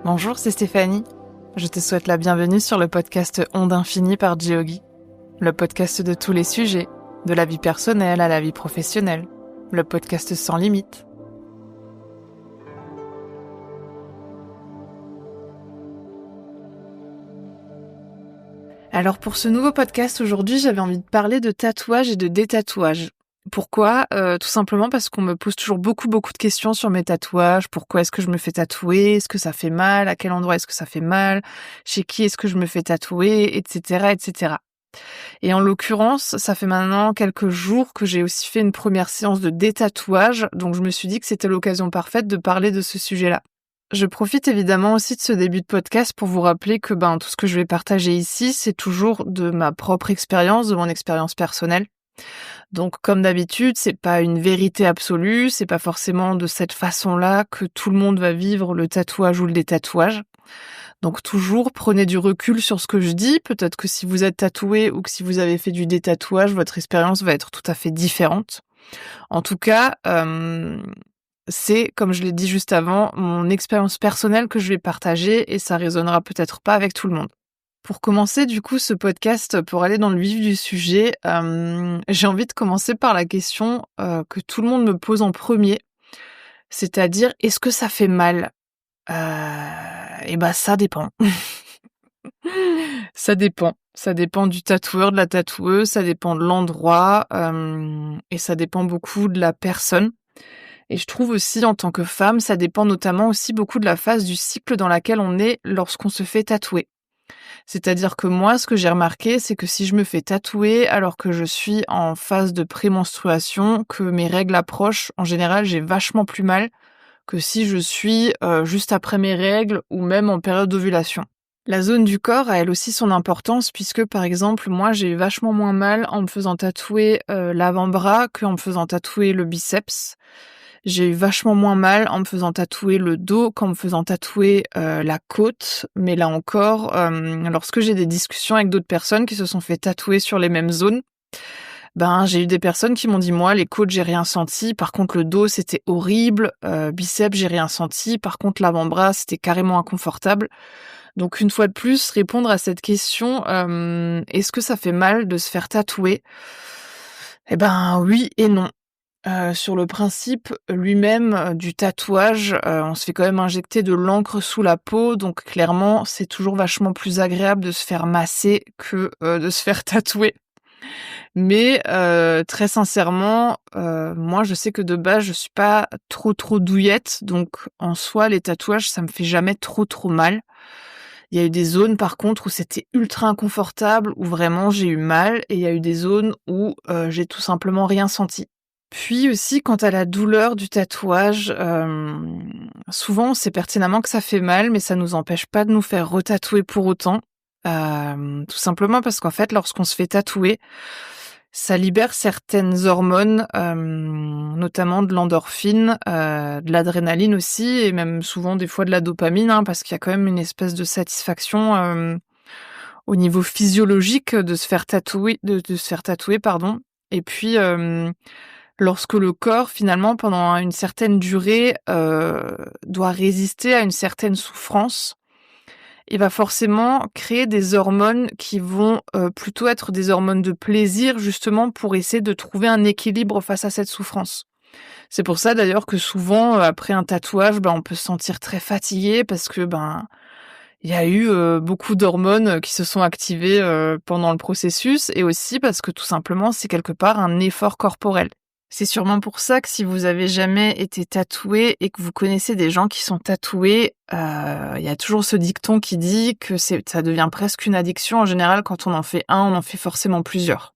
Bonjour, c'est Stéphanie. Je te souhaite la bienvenue sur le podcast Onde Infinie par Geogi. Le podcast de tous les sujets, de la vie personnelle à la vie professionnelle. Le podcast sans limite. Alors pour ce nouveau podcast aujourd'hui, j'avais envie de parler de tatouage et de détatouage. Pourquoi ? Tout simplement parce qu'on me pose toujours beaucoup de questions sur mes tatouages. Pourquoi est-ce que je me fais tatouer ? Est-ce que ça fait mal ? À quel endroit est-ce que ça fait mal ? Chez qui est-ce que je me fais tatouer ? Etc., etc. Et en l'occurrence, ça fait maintenant quelques jours que j'ai aussi fait une première séance de détatouage, donc je me suis dit que c'était l'occasion parfaite de parler de ce sujet-là. Je profite évidemment aussi de ce début de podcast pour vous rappeler que tout ce que je vais partager ici, c'est toujours de ma propre expérience, de mon expérience personnelle. Donc comme d'habitude, c'est pas une vérité absolue, c'est pas forcément de cette façon-là que tout le monde va vivre le tatouage ou le détatouage. Donc toujours prenez du recul sur ce que je dis, peut-être que si vous êtes tatoué ou que si vous avez fait du détatouage, votre expérience va être tout à fait différente. En tout cas, c'est, comme je l'ai dit juste avant, mon expérience personnelle que je vais partager et ça résonnera peut-être pas avec tout le monde. Pour commencer du coup ce podcast, pour aller dans le vif du sujet, j'ai envie de commencer par la question que tout le monde me pose en premier, c'est-à-dire est-ce que ça fait mal ? Ça dépend. Ça dépend. Ça dépend du tatoueur, de la tatoueuse, ça dépend de l'endroit et ça dépend beaucoup de la personne. Et je trouve aussi en tant que femme, ça dépend notamment aussi beaucoup de la phase du cycle dans laquelle on est lorsqu'on se fait tatouer. C'est-à-dire que moi, ce que j'ai remarqué, c'est que si je me fais tatouer alors que je suis en phase de prémenstruation, que mes règles approchent, en général, j'ai vachement plus mal que si je suis juste après mes règles ou même en période d'ovulation. La zone du corps a elle aussi son importance puisque, par exemple, moi, j'ai eu vachement moins mal en me faisant tatouer l'avant-bras qu'en me faisant tatouer le biceps. J'ai eu vachement moins mal en me faisant tatouer le dos qu'en me faisant tatouer la côte. Mais là encore, lorsque j'ai des discussions avec d'autres personnes qui se sont fait tatouer sur les mêmes zones, j'ai eu des personnes qui m'ont dit, moi, les côtes, j'ai rien senti. Par contre, le dos, c'était horrible. Biceps, j'ai rien senti. Par contre, l'avant-bras, c'était carrément inconfortable. Donc, une fois de plus, répondre à cette question, est-ce que ça fait mal de se faire tatouer ? Oui et non. Sur le principe lui-même du tatouage, on se fait quand même injecter de l'encre sous la peau, donc clairement, c'est toujours vachement plus agréable de se faire masser que de se faire tatouer. Mais très sincèrement, moi, je sais que de base, je suis pas trop douillette, donc en soi, les tatouages, ça me fait jamais trop mal. Il y a eu des zones, par contre, où c'était ultra inconfortable, où vraiment j'ai eu mal, et il y a eu des zones où j'ai tout simplement rien senti. Puis aussi, quant à la douleur du tatouage, souvent on sait pertinemment que ça fait mal, mais ça nous empêche pas de nous faire retatouer pour autant. Tout simplement parce qu'en fait, lorsqu'on se fait tatouer, ça libère certaines hormones, notamment de l'endorphine, de l'adrénaline aussi, et même souvent des fois de la dopamine, parce qu'il y a quand même une espèce de satisfaction au niveau physiologique de se faire tatouer, de se faire tatouer, pardon. Et puis lorsque le corps, finalement, pendant une certaine durée, doit résister à une certaine souffrance, il va forcément créer des hormones qui vont plutôt être des hormones de plaisir, justement pour essayer de trouver un équilibre face à cette souffrance. C'est pour ça d'ailleurs que souvent, après un tatouage, on peut se sentir très fatigué parce que il y a eu beaucoup d'hormones qui se sont activées pendant le processus, et aussi parce que tout simplement c'est quelque part un effort corporel. C'est sûrement pour ça que si vous avez jamais été tatoué et que vous connaissez des gens qui sont tatoués, il y a toujours ce dicton qui dit que ça devient presque une addiction. En général, quand on en fait un, on en fait forcément plusieurs.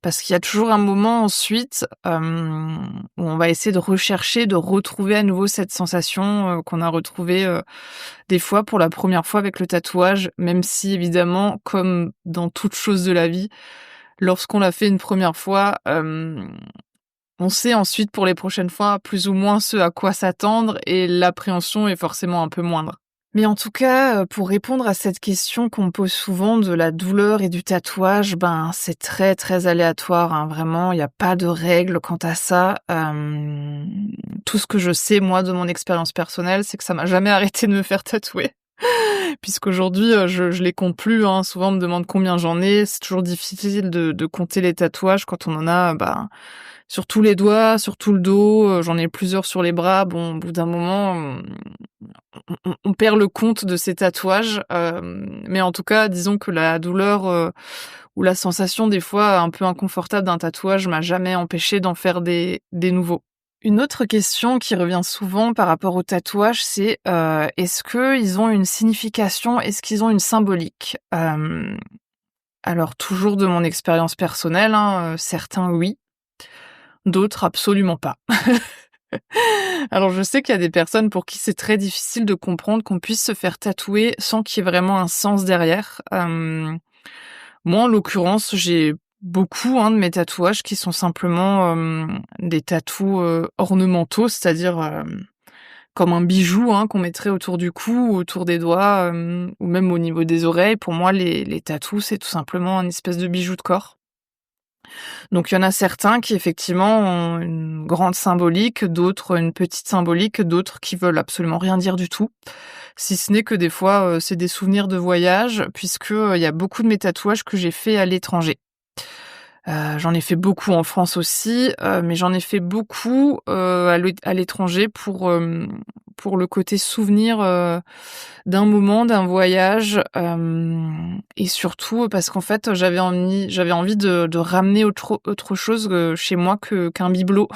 Parce qu'il y a toujours un moment ensuite où on va essayer de rechercher, de retrouver à nouveau cette sensation qu'on a retrouvée des fois pour la première fois avec le tatouage, même si évidemment, comme dans toute chose de la vie, lorsqu'on l'a fait une première fois, on sait ensuite pour les prochaines fois plus ou moins ce à quoi s'attendre, et l'appréhension est forcément un peu moindre. Mais en tout cas, pour répondre à cette question qu'on me pose souvent de la douleur et du tatouage, ben, c'est très, très aléatoire, hein. Vraiment, il y a pas de règle quant à ça. Tout ce que je sais, moi, de mon expérience personnelle, c'est que ça m'a jamais arrêté de me faire tatouer. Puisqu'aujourd'hui, je les compte plus, hein. Souvent, on me demande combien j'en ai. C'est toujours difficile de compter les tatouages quand on en a, bah, sur tous les doigts, sur tout le dos, j'en ai plusieurs sur les bras. Bon, au bout d'un moment, on perd le compte de ces tatouages, mais en tout cas, disons que la douleur, ou la sensation des fois un peu inconfortable d'un tatouage m'a jamais empêché d'en faire des nouveaux. Une autre question qui revient souvent par rapport aux tatouages, c'est, est-ce qu'ils ont une signification? Est-ce qu'ils ont une symbolique? Alors toujours de mon expérience personnelle, hein, certains oui, d'autres absolument pas. Alors je sais qu'il y a des personnes pour qui c'est très difficile de comprendre qu'on puisse se faire tatouer sans qu'il y ait vraiment un sens derrière. Moi en l'occurrence, j'ai beaucoup, hein, de mes tatouages qui sont simplement, des tatous, ornementaux, c'est-à-dire, comme un bijou, hein, qu'on mettrait autour du cou ou autour des doigts, ou même au niveau des oreilles. Pour moi les tatous, c'est tout simplement un espèce de bijou de corps. Donc il y en a certains qui effectivement ont une grande symbolique, d'autres une petite symbolique, d'autres qui veulent absolument rien dire du tout. Si ce n'est que des fois, c'est des souvenirs de voyage puisque, il y a beaucoup de mes tatouages que j'ai faits à l'étranger. J'en ai fait beaucoup en France aussi, mais j'en ai fait beaucoup, à l'étranger pour le côté souvenir, d'un moment, d'un voyage, et surtout parce qu'en fait, j'avais envie de ramener autre chose, chez moi qu'un bibelot.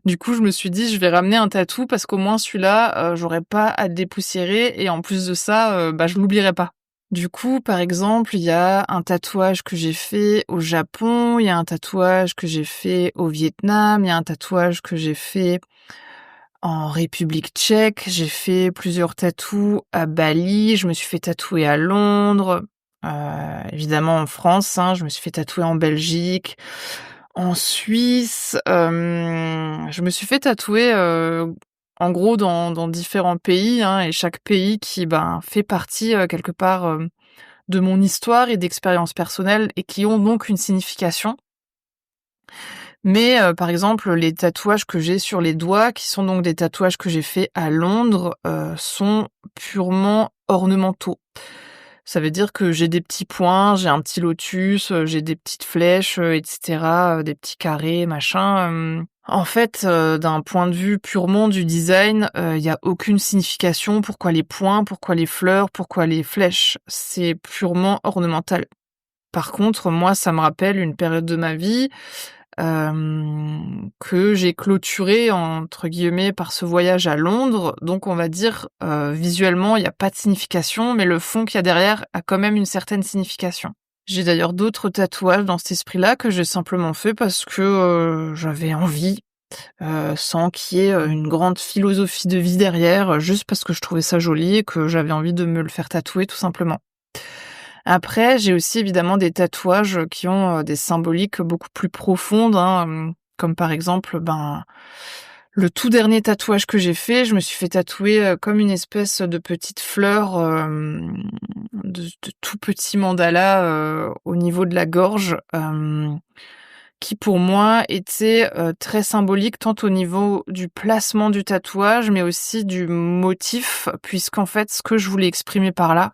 Du coup, je me suis dit: «Je vais ramener un tatou parce qu'au moins celui-là, j'aurais pas à le dépoussiérer et en plus de ça, bah, je l'oublierai pas». Du coup, par exemple, il y a un tatouage que j'ai fait au Japon, il y a un tatouage que j'ai fait au Vietnam, il y a un tatouage que j'ai fait en République tchèque, j'ai fait plusieurs tatous à Bali, je me suis fait tatouer à Londres, évidemment en France, hein, je me suis fait tatouer en Belgique, en Suisse, je me suis fait tatouer, en gros dans différents pays, hein, et chaque pays qui, ben, fait partie, quelque part, de mon histoire et d'expériences personnelles et qui ont donc une signification. Mais, par exemple, les tatouages que j'ai sur les doigts, qui sont donc des tatouages que j'ai faits à Londres, sont purement ornementaux. Ça veut dire que j'ai des petits points, j'ai un petit lotus, j'ai des petites flèches, et cetera, des petits carrés, machin, En fait, d'un point de vue purement du design, il y a aucune signification. Pourquoi les points? Pourquoi les fleurs? Pourquoi les flèches? C'est purement ornemental. Par contre, moi, ça me rappelle une période de ma vie, que j'ai clôturée entre guillemets par ce voyage à Londres. Donc on va dire, visuellement, il y a pas de signification, mais le fond qu'il y a derrière a quand même une certaine signification. J'ai d'ailleurs d'autres tatouages dans cet esprit-là que j'ai simplement fait parce que, j'avais envie, sans qu'il y ait, une grande philosophie de vie derrière, juste parce que je trouvais ça joli et que j'avais envie de me le faire tatouer tout simplement. Après, j'ai aussi évidemment des tatouages qui ont, des symboliques beaucoup plus profondes, hein, comme par exemple, ben, le tout dernier tatouage que j'ai fait, je me suis fait tatouer, comme une espèce de petite fleur, de tout petit mandala, au niveau de la gorge, qui pour moi était, très symbolique tant au niveau du placement du tatouage, mais aussi du motif puisqu'en fait, ce que je voulais exprimer par là,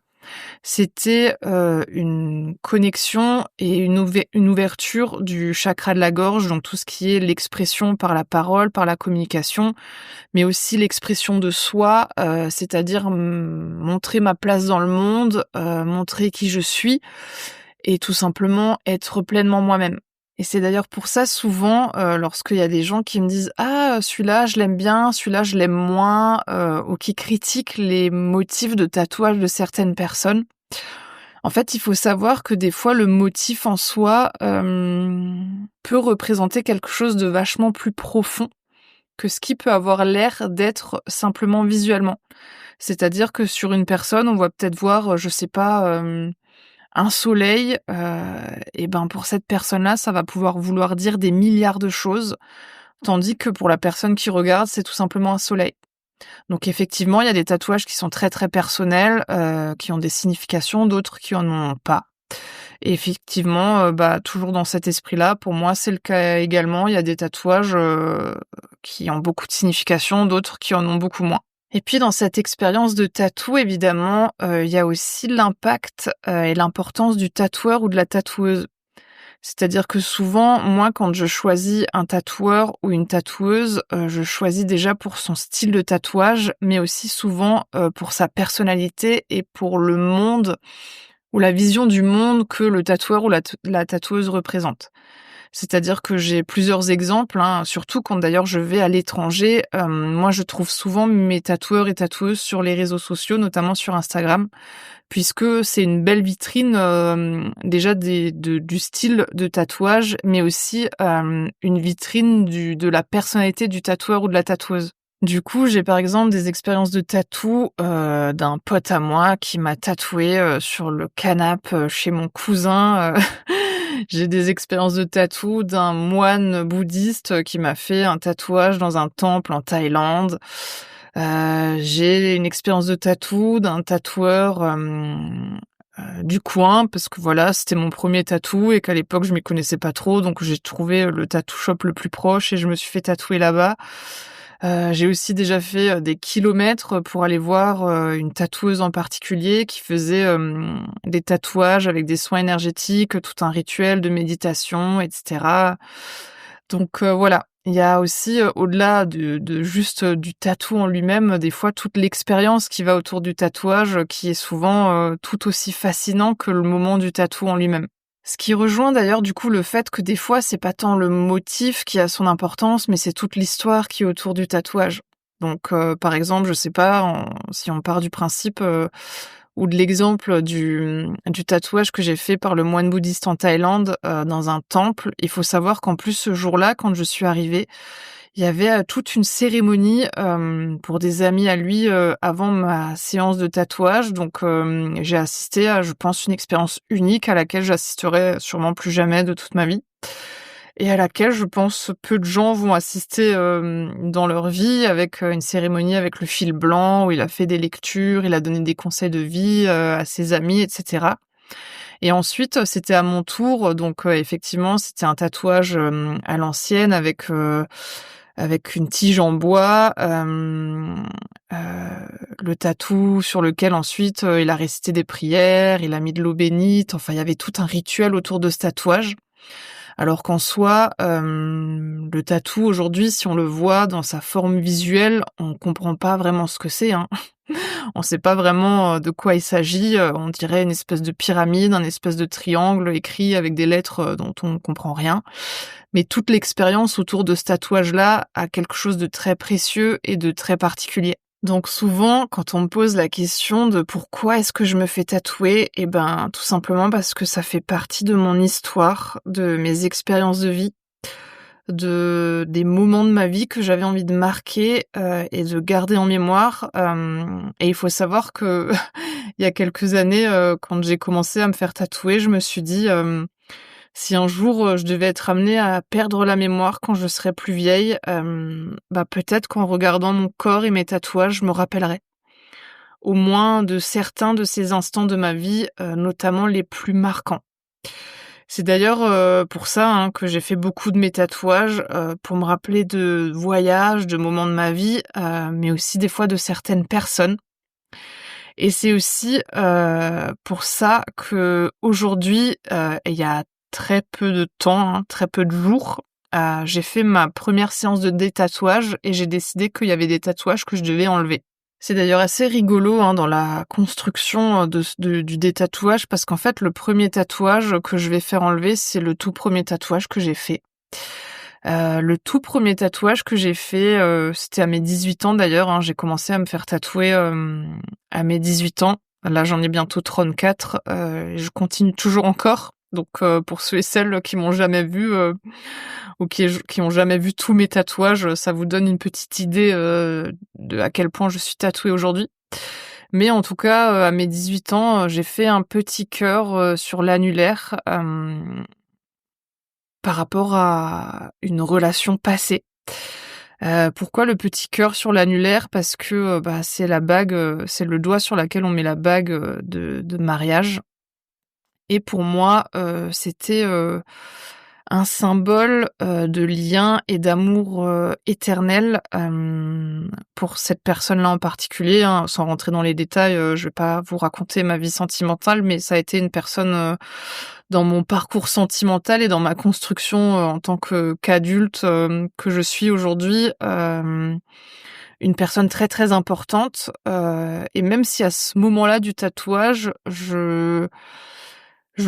c'était, une connexion et une ouverture du chakra de la gorge, donc tout ce qui est l'expression par la parole, par la communication, mais aussi l'expression de soi, c'est-à-dire, montrer ma place dans le monde, montrer qui je suis et tout simplement être pleinement moi-même. Et c'est d'ailleurs pour ça souvent, lorsqu'il y a des gens qui me disent: «Ah, celui-là je l'aime bien, celui-là je l'aime moins», ou qui critiquent les motifs de tatouage de certaines personnes. En fait, il faut savoir que des fois le motif en soi, peut représenter quelque chose de vachement plus profond que ce qui peut avoir l'air d'être simplement visuellement. C'est-à-dire que sur une personne, on va peut-être voir, je sais pas, un soleil, et ben, pour cette personne-là, ça va pouvoir vouloir dire des milliards de choses, tandis que pour la personne qui regarde, c'est tout simplement un soleil. Donc effectivement, il y a des tatouages qui sont très, très personnels, qui ont des significations, d'autres qui en ont pas. Et effectivement, toujours dans cet esprit-là, pour moi, c'est le cas également. Il y a des tatouages, qui ont beaucoup de signification, d'autres qui en ont beaucoup moins. Et puis dans cette expérience de tatou, évidemment, il y a aussi l'impact, et l'importance du tatoueur ou de la tatoueuse. C'est-à-dire que souvent, moi, quand je choisis un tatoueur ou une tatoueuse, je choisis déjà pour son style de tatouage, mais aussi souvent, pour sa personnalité et pour le monde ou la vision du monde que le tatoueur ou la tatoueuse représente. C'est-à-dire que j'ai plusieurs exemples, hein, surtout quand d'ailleurs je vais à l'étranger. Moi, je trouve souvent mes tatoueurs et tatoueuses sur les réseaux sociaux, notamment sur Instagram, puisque c'est une belle vitrine, déjà du style de tatouage, mais aussi, une vitrine de la personnalité du tatoueur ou de la tatoueuse. Du coup, j'ai par exemple des expériences de tatou, d'un pote à moi qui m'a tatoué sur le canapé, chez mon cousin. J'ai des expériences de tatou d'un moine bouddhiste qui m'a fait un tatouage dans un temple en Thaïlande. J'ai une expérience de tatou d'un tatoueur, du coin parce que voilà, c'était mon premier tatou et qu'à l'époque je m'y connaissais pas trop, donc j'ai trouvé le tattoo shop le plus proche et je me suis fait tatouer là-bas. J'ai aussi déjà fait, des kilomètres pour aller voir, une tatoueuse en particulier qui faisait, des tatouages avec des soins énergétiques, tout un rituel de méditation et cetera. Donc voilà, il y a aussi, au-delà de juste, du tatou en lui-même, des fois toute l'expérience qui va autour du tatouage, qui est souvent, tout aussi fascinant que le moment du tatou en lui-même. Ce qui rejoint d'ailleurs du coup le fait que des fois c'est pas tant le motif qui a son importance, mais c'est toute l'histoire qui est autour du tatouage. Donc par exemple, je sais pas, si on part du principe, ou de l'exemple du tatouage que j'ai fait par le moine bouddhiste en Thaïlande, dans un temple, il faut savoir qu'en plus ce jour-là, quand je suis arrivée, il y avait, toute une cérémonie, pour des amis à lui, avant ma séance de tatouage. Donc, j'ai assisté à, je pense, une expérience unique à laquelle j'assisterai sûrement plus jamais de toute ma vie et à laquelle je pense peu de gens vont assister, dans leur vie avec, une cérémonie avec le fil blanc où il a fait des lectures, il a donné des conseils de vie, à ses amis et cetera. Et ensuite, c'était à mon tour, donc effectivement, c'était un tatouage, à l'ancienne avec une tige en bois, heu, le tatou sur lequel ensuite, il a récité des prières, il a mis de l'eau bénite, enfin il y avait tout un rituel autour de ce tatouage. Alors qu'en soi, le tatou aujourd'hui, si on le voit dans sa forme visuelle, on comprend pas vraiment ce que c'est, hein. On sait pas vraiment, de quoi il s'agit, on dirait une espèce de pyramide, un espèce de triangle écrit avec des lettres, dont on comprend rien. Mais toute l'expérience autour de ce tatouage-là a quelque chose de très précieux et de très particulier. Donc souvent, quand on me pose la question de pourquoi est-ce que je me fais tatouer, eh ben, tout simplement parce que ça fait partie de mon histoire, de mes expériences de vie, des moments de ma vie que j'avais envie de marquer, et de garder en mémoire. Et il faut savoir que il y a quelques années, quand j'ai commencé à me faire tatouer, je me suis dit, si un jour, je devais être amenée à perdre la mémoire quand je serais plus vieille, peut-être qu'en regardant mon corps et mes tatouages, je me rappellerai. Au moins de certains de ces instants de ma vie, notamment les plus marquants. C'est d'ailleurs, pour ça, hein, que j'ai fait beaucoup de mes tatouages, pour me rappeler de voyages, de moments de ma vie, mais aussi des fois de certaines personnes. Et c'est aussi, pour ça qu'aujourd'hui, et il y a très peu de temps, hein, très peu de jours, j'ai fait ma première séance de détatouage et j'ai décidé qu'il y avait des tatouages que je devais enlever. C'est d'ailleurs assez rigolo, hein, dans la construction, du détatouage parce qu'en fait, le premier tatouage que je vais faire enlever, c'est le tout premier tatouage que j'ai fait. Le tout premier tatouage que j'ai fait, c'était à mes 18 ans d'ailleurs, hein. J'ai commencé à me faire tatouer, à mes 18 ans. Là, j'en ai bientôt 34, et je continue toujours encore. Donc, pour ceux et celles qui m'ont jamais vu, ou qui ont jamais vu tous mes tatouages, ça vous donne une petite idée, de à quel point je suis tatouée aujourd'hui. Mais en tout cas, à mes 18 ans, j'ai fait un petit cœur, sur l'annulaire, par rapport à une relation passée. Pourquoi le petit cœur sur l'annulaire? Parce que, bah, c'est la bague, c'est le doigt sur laquelle on met la bague, de mariage et pour moi, c'était, un symbole, de lien et d'amour, éternel, pour cette personne-là en particulier, hein. Sans rentrer dans les détails, je vais pas vous raconter ma vie sentimentale, mais ça a été une personne, dans mon parcours sentimental et dans ma construction, en tant qu'adulte, que je suis aujourd'hui, une personne très, très importante, et même si à ce moment-là du tatouage, je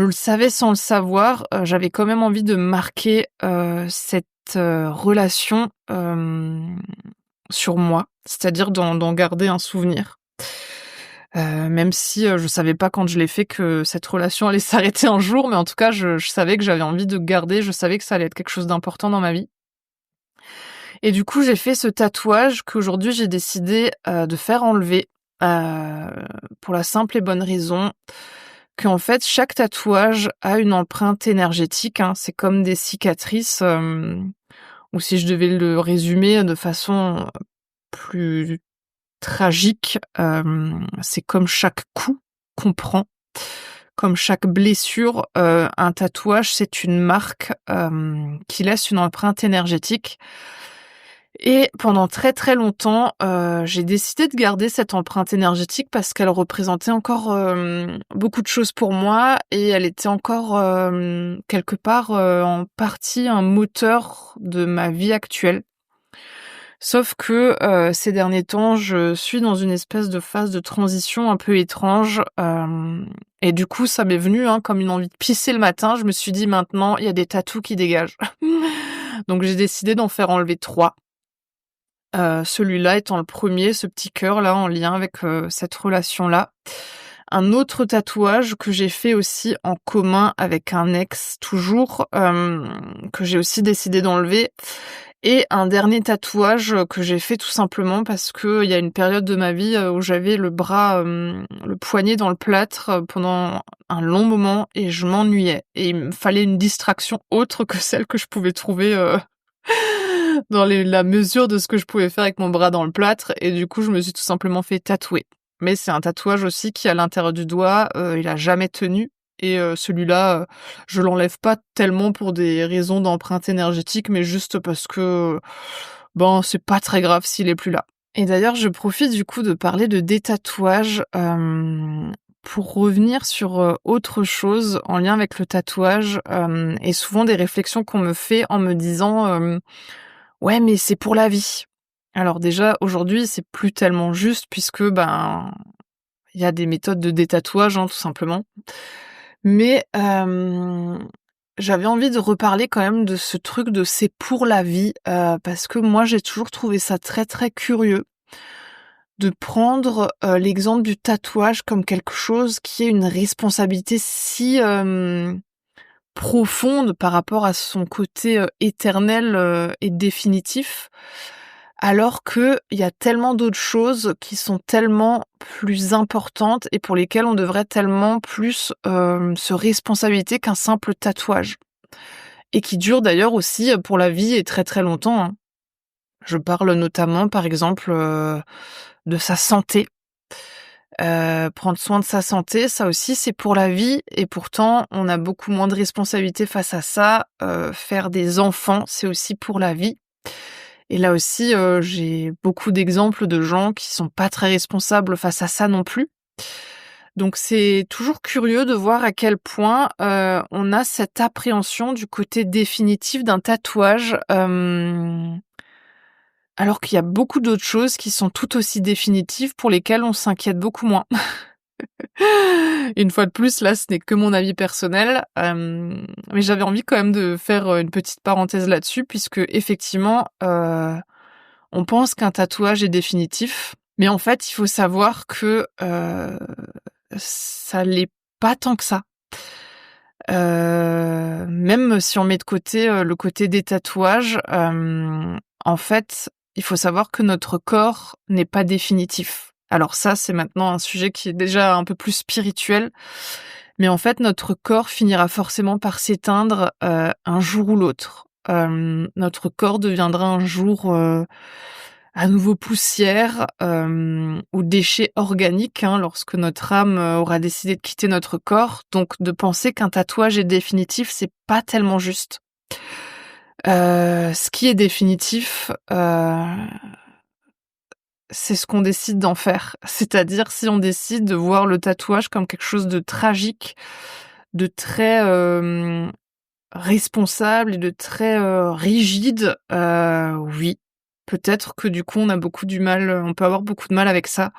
le savais sans le savoir, j'avais quand même envie de marquer, cette, relation, sur moi, c'est-à-dire d'en garder un souvenir. Même si, je savais pas quand je l'ai fait que cette relation allait s'arrêter un jour, mais en tout cas, je savais que j'avais envie de garder, je savais que ça allait être quelque chose d'important dans ma vie et du coup, j'ai fait ce tatouage qu'aujourd'hui j'ai décidé, de faire enlever, pour la simple et bonne raison qu'en fait, chaque tatouage a une empreinte énergétique, hein. C'est comme des cicatrices, ou si je devais le résumer de façon plus tragique, c'est comme chaque coup qu'on prend, comme chaque blessure, un tatouage, c'est une marque, qui laisse une empreinte énergétique et pendant très, très longtemps, j'ai décidé de garder cette empreinte énergétique parce qu'elle représentait encore, beaucoup de choses pour moi et elle était encore, quelque part, en partie un moteur de ma vie actuelle. Sauf que, ces derniers temps, je suis dans une espèce de phase de transition un peu étrange, et du coup, ça m'est venu, hein, comme une envie de pisser le matin. Je me suis dit: «Maintenant, il y a des tatous qui dégagent». Donc j'ai décidé d'en faire enlever 3. Celui-là étant le premier, ce petit cœur-là en lien avec, cette relation-là. Un autre tatouage que j'ai fait aussi en commun avec un ex toujours, que j'ai aussi décidé d'enlever et un dernier tatouage, que j'ai fait tout simplement parce qu'il y a une période de ma vie, où j'avais le bras, le poignet dans le plâtre, pendant un long moment et je m'ennuyais et il me fallait une distraction autre que celle que je pouvais trouver, dans la mesure de ce que je pouvais faire avec mon bras dans le plâtre et du coup, je me suis tout simplement fait tatouer. Mais c'est un tatouage aussi qui, à l'intérieur du doigt, il a jamais tenu et celui-là, je l'enlève pas tellement pour des raisons d'empreinte énergétique, mais juste parce que, ben, c'est pas très grave s'il est plus là. Et d'ailleurs, je profite du coup de parler de détatouage, pour revenir sur, autre chose en lien avec le tatouage, et souvent des réflexions qu'on me fait en me disant, «Ouais, mais c'est pour la vie». Alors déjà, aujourd'hui, c'est plus tellement juste puisque, ben, il y a des méthodes de détatouage, hein, tout simplement. Mais, j'avais envie de reparler quand même de ce truc de «c'est pour la vie», parce que moi, j'ai toujours trouvé ça très, très curieux de prendre, l'exemple du tatouage comme quelque chose qui est une responsabilité si, profonde par rapport à son côté, éternel, et définitif. Alors qu'il y a tellement d'autres choses qui sont tellement plus importantes et pour lesquelles on devrait tellement plus, se responsabiliser qu'un simple tatouage. Et qui durent d'ailleurs aussi, pour la vie et très, très longtemps, hein. Je parle notamment, par exemple, de sa santé. Prendre soin de sa santé, ça aussi, c'est pour la vie et pourtant, on a beaucoup moins de responsabilités face à ça. Faire des enfants, c'est aussi pour la vie et là aussi, j'ai beaucoup d'exemples de gens qui sont pas très responsables face à ça non plus. Donc c'est toujours curieux de voir à quel point, on a cette appréhension du côté définitif d'un tatouage, alors qu'il y a beaucoup d'autres choses qui sont tout aussi définitives pour lesquelles on s'inquiète beaucoup moins. Une fois de plus, là, ce n'est que mon avis personnel, mais j'avais envie quand même de faire, une petite parenthèse là-dessus puisque effectivement, on pense qu'un tatouage est définitif, mais en fait, il faut savoir que, ça l'est pas tant que ça. Même si on met de côté, le côté des tatouages, en fait, il faut savoir que notre corps n'est pas définitif. Alors ça, c'est maintenant un sujet qui est déjà un peu plus spirituel, mais en fait, notre corps finira forcément par s'éteindre, un jour ou l'autre. notre corps deviendra un jour, à nouveau poussière, ou déchet organique, hein, lorsque notre âme, aura décidé de quitter notre corps. Donc de penser qu'un tatouage est définitif, c'est pas tellement juste. Ce qui est définitif, c'est ce qu'on décide d'en faire. C'est-à-dire si on décide de voir le tatouage comme quelque chose de tragique, de très, responsable et de très, rigide, oui, peut-être que du coup on peut avoir beaucoup de mal avec ça.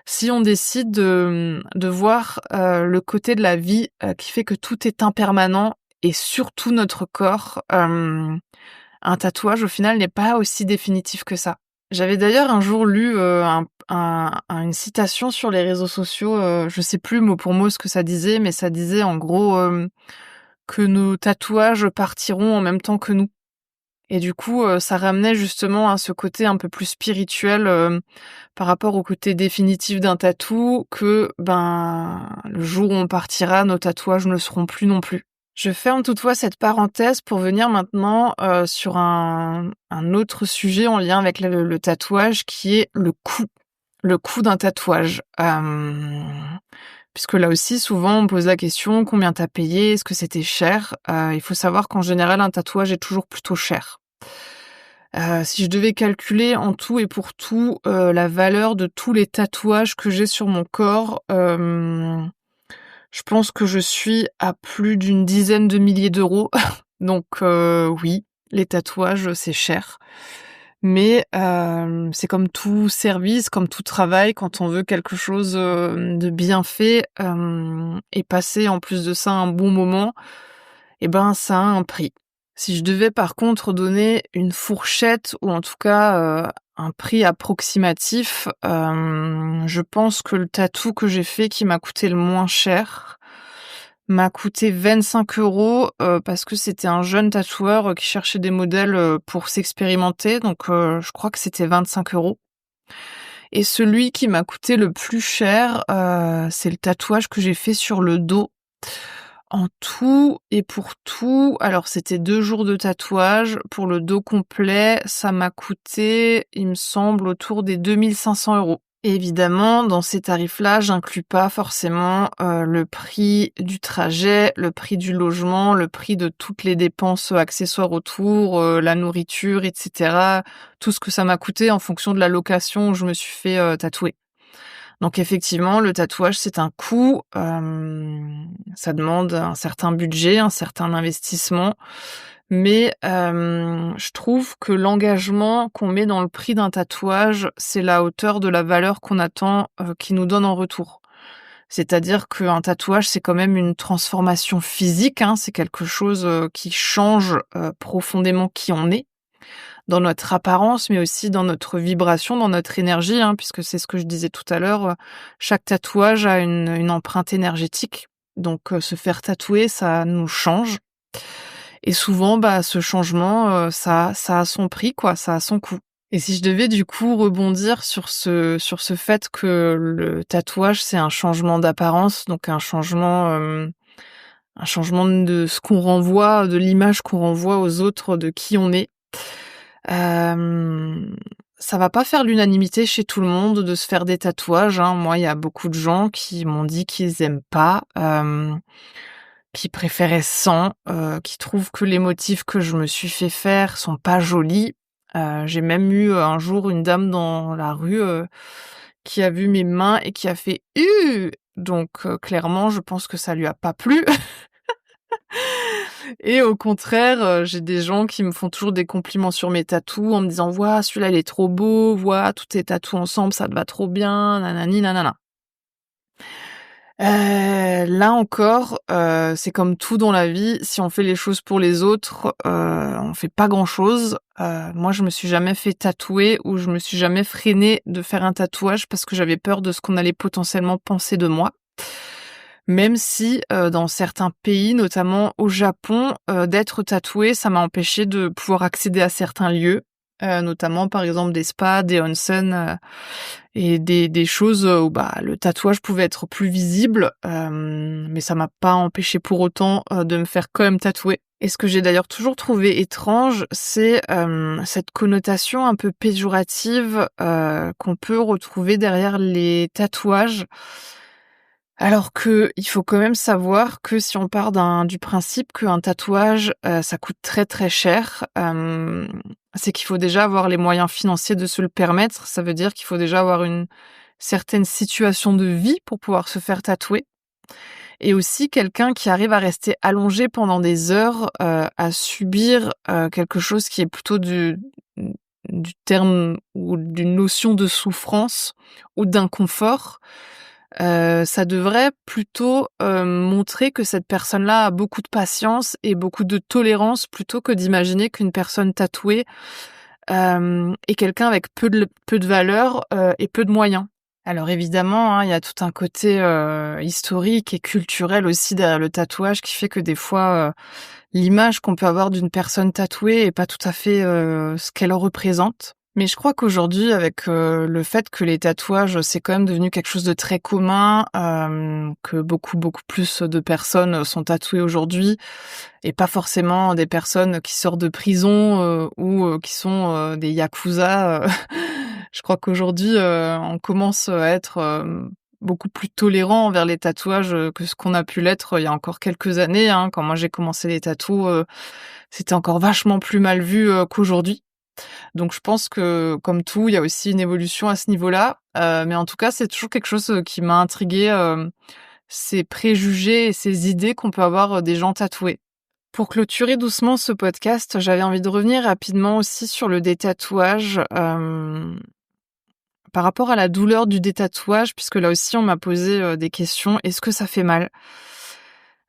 Si on décide de voir, le côté de la vie, qui fait que tout est impermanent et surtout notre corps, un tatouage au final n'est pas aussi définitif que ça. J'avais d'ailleurs un jour lu, une citation sur les réseaux sociaux, je sais plus mot pour mot ce que ça disait, mais ça disait en gros, que nos tatouages partiront en même temps que nous. Et du coup, ça ramenait justement à ce côté un peu plus spirituel, par rapport au côté définitif d'un tatou que, ben, le jour où on partira, nos tatouages ne seront plus non plus. Je ferme toutefois cette parenthèse pour venir maintenant, sur un autre sujet en lien avec le tatouage qui est le coût. Le coût d'un tatouage. Puisque là aussi, souvent, on me pose la question: «Combien t'as payé? Est-ce que c'était cher?» Il faut savoir qu'en général, un tatouage est toujours plutôt cher. Si je devais calculer en tout et pour tout, la valeur de tous les tatouages que j'ai sur mon corps, je pense que je suis à plus d'une dizaine de milliers d'euros. Donc oui, les tatouages, c'est cher. Mais c'est comme tout service, comme tout travail, quand on veut quelque chose, de bien fait, et passer en plus de ça un bon moment, et ben, ça a un prix. Si je devais par contre donner une fourchette ou en tout cas, un prix approximatif, je pense que le tatou que j'ai fait qui m'a coûté le moins cher, m'a coûté 25 €, parce que c'était un jeune tatoueur, qui cherchait des modèles, pour s'expérimenter, donc je crois que c'était 25 €. Et celui qui m'a coûté le plus cher, c'est le tatouage que j'ai fait sur le dos. En tout et pour tout, alors c'était 2 jours de tatouage. Pour le dos complet, ça m'a coûté, il me semble, autour des 2 500 €. Évidemment, dans ces tarifs-là, j'inclus pas forcément, le prix du trajet, le prix du logement, le prix de toutes les dépenses, accessoires autour, la nourriture et cetera. Tout ce que ça m'a coûté en fonction de la location où je me suis fait, tatouer. Donc effectivement, le tatouage, c'est un coût, ça demande un certain budget, un certain investissement, mais je trouve que l'engagement qu'on met dans le prix d'un tatouage, c'est la hauteur de la valeur qu'on attend, qu'il nous donne en retour. C'est-à-dire qu'un tatouage, c'est quand même une transformation physique, hein, c'est quelque chose, qui change, profondément qui on est dans notre apparence, mais aussi dans notre vibration, dans notre énergie, hein, puisque c'est ce que je disais tout à l'heure, chaque tatouage a une empreinte énergétique. Donc, se faire tatouer, ça nous change et souvent, bah, ce changement, ça a son prix, quoi, ça a son coût. Et si je devais du coup rebondir sur ce fait que le tatouage, c'est un changement d'apparence, donc un changement de ce qu'on renvoie, de l'image qu'on renvoie aux autres de qui on est. Hem, Ça va pas faire l'unanimité chez tout le monde de se faire des tatouages, hein. Moi, il y a beaucoup de gens qui m'ont dit qu'ils aiment pas, qui préféraient sans, qui trouvent que les motifs que je me suis fait faire sont pas jolis. J'ai même eu, un jour une dame dans la rue, qui a vu mes mains et qui a fait: Donc clairement, je pense que ça lui a pas plu. Et au contraire, j'ai des gens qui me font toujours des compliments sur mes tatous en me disant: «Waouh, celui-là, il est trop beau. Waouh, tous tes tatous ensemble, ça te va trop bien, nanani nanana». Là encore, c'est comme tout dans la vie, si on fait les choses pour les autres, on fait pas grand-chose. Moi, je me suis jamais fait tatouer ou je me suis jamais freinée de faire un tatouage parce que j'avais peur de ce qu'on allait potentiellement penser de moi. Même si, dans certains pays, notamment au Japon, d'être tatoué, ça m'a empêché de pouvoir accéder à certains lieux. notamment par exemple des spas, des onsen, et des choses où, le tatouage pouvait être plus visible, mais ça m'a pas empêché pour autant, de me faire quand même tatouer. Et ce que j'ai d'ailleurs toujours trouvé étrange, c'est, cette connotation un peu péjorative, qu'on peut retrouver derrière les tatouages. Alors que il faut quand même savoir que si on part du principe qu'un tatouage, ça coûte très, très cher, c'est qu'il faut déjà avoir les moyens financiers de se le permettre. Ça veut dire qu'il faut déjà avoir une certaine situation de vie pour pouvoir se faire tatouer, et aussi quelqu'un qui arrive à rester allongé pendant des heures, à subir, quelque chose qui est plutôt du terme ou d'une notion de souffrance ou d'inconfort. Ça devrait plutôt, montrer que cette personne-là a beaucoup de patience et beaucoup de tolérance, plutôt que d'imaginer qu'une personne tatouée, est quelqu'un avec peu de valeur, et peu de moyens. Alors évidemment, hein, il y a tout un côté, historique et culturel aussi derrière le tatouage qui fait que des fois, l'image qu'on peut avoir d'une personne tatouée est pas tout à fait, ce qu'elle représente. Mais je crois qu'aujourd'hui, avec, le fait que les tatouages, c'est quand même devenu quelque chose de très commun, que beaucoup, beaucoup plus de personnes sont tatouées aujourd'hui, et pas forcément des personnes qui sortent de prison, ou, qui sont, des yakuza. Je crois qu'aujourd'hui, on commence à être, beaucoup plus tolérant envers les tatouages, que ce qu'on a pu l'être il y a encore quelques années, hein. Quand moi j'ai commencé les tatous, c'était encore vachement plus mal vu, qu'aujourd'hui. Donc je pense que, comme tout, il y a aussi une évolution à ce niveau-là. Mais en tout cas, c'est toujours quelque chose, qui m'a intriguée, ces préjugés et ces idées qu'on peut avoir, des gens tatoués. Pour clôturer doucement ce podcast, j'avais envie de revenir rapidement aussi sur le détatouage, par rapport à la douleur du détatouage, puisque là aussi on m'a posé, des questions. Est-ce que ça fait mal?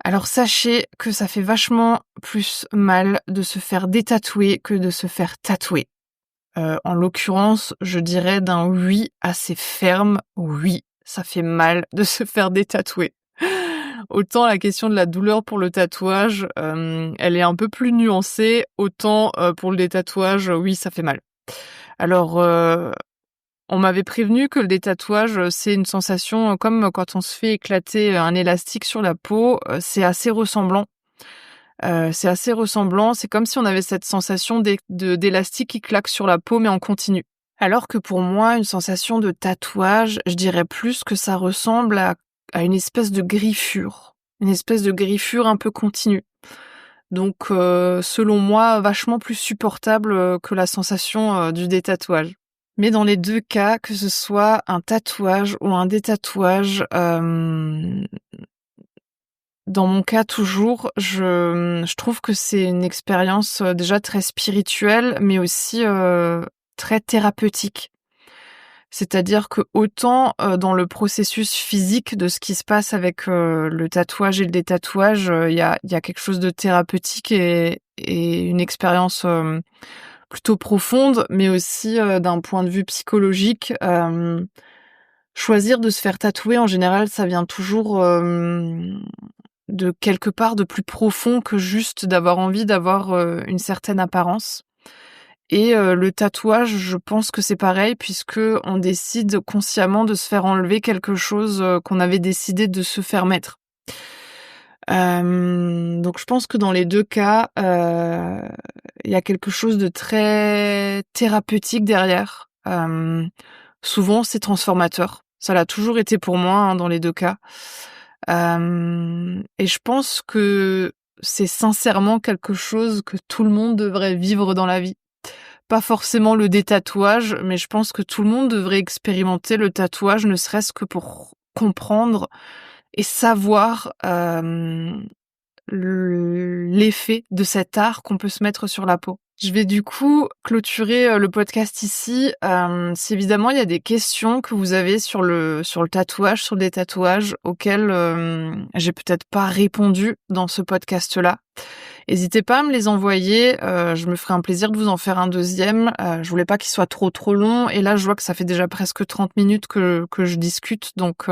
Alors sachez que ça fait vachement plus mal de se faire détatouer que de se faire tatouer. En l'occurrence, je dirais d'un oui assez ferme: oui, ça fait mal de se faire détatouer. Autant la question de la douleur pour le tatouage, elle est un peu plus nuancée, autant, pour le détatouage, oui, ça fait mal. Alors, on m'avait prévenu que le détatouage, c'est une sensation, comme quand on se fait éclater un élastique sur la peau, c'est assez ressemblant. C'est comme si on avait cette sensation d'élastique qui claque sur la peau, mais en continu. Alors que pour moi, une sensation de tatouage, je dirais plus que ça ressemble à une espèce de griffure. Une espèce de griffure un peu continue. Donc, selon moi, vachement plus supportable, que la sensation, du détatouage. Mais dans les 2 cas, que ce soit un tatouage ou un détatouage, dans mon cas toujours, je trouve que c'est une expérience, déjà très spirituelle, mais aussi, très thérapeutique. C'est-à-dire que autant, dans le processus physique de ce qui se passe avec, le tatouage et le détatouage, il y a quelque chose de thérapeutique et une expérience, plutôt profonde, mais aussi, d'un point de vue psychologique, choisir de se faire tatouer en général, ça vient toujours, de quelque part de plus profond que juste d'avoir envie d'avoir, une certaine apparence. Et le tatouage, je pense que c'est pareil, puisque on décide consciemment de se faire enlever quelque chose, qu'on avait décidé de se faire mettre. Donc je pense que dans les 2 cas, il y a quelque chose de très thérapeutique derrière. Souvent c'est transformateur. Ça l'a toujours été pour moi, hein, dans les 2 cas. Et je pense que c'est sincèrement quelque chose que tout le monde devrait vivre dans la vie. Pas forcément le détatouage, mais je pense que tout le monde devrait expérimenter le tatouage, ne serait-ce que pour comprendre et savoir, l'effet de cet art qu'on peut se mettre sur la peau. Je vais du coup clôturer, le podcast ici. Si évidemment il y a des questions que vous avez sur le tatouage, sur des tatouages auxquels, j'ai peut-être pas répondu dans ce podcast-là, hésitez pas à me les envoyer, je me ferai un plaisir de vous en faire un deuxième. Je voulais pas qu'il soit trop long, et là je vois que ça fait déjà presque 30 minutes que je discute, donc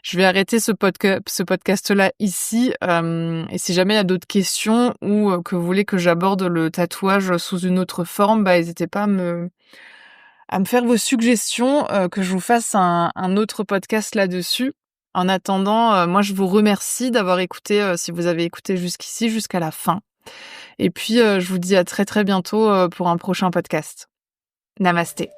Je vais arrêter ce podcast-là ici. Et si jamais il y a d'autres questions ou que vous voulez que j'aborde le tatouage sous une autre forme, n'hésitez pas à me faire vos suggestions, que je vous fasse un autre podcast là-dessus. En attendant, moi je vous remercie d'avoir écouté, si vous avez écouté jusqu'ici, jusqu'à la fin. Et puis, je vous dis à très, très bientôt, pour un prochain podcast. Namasté.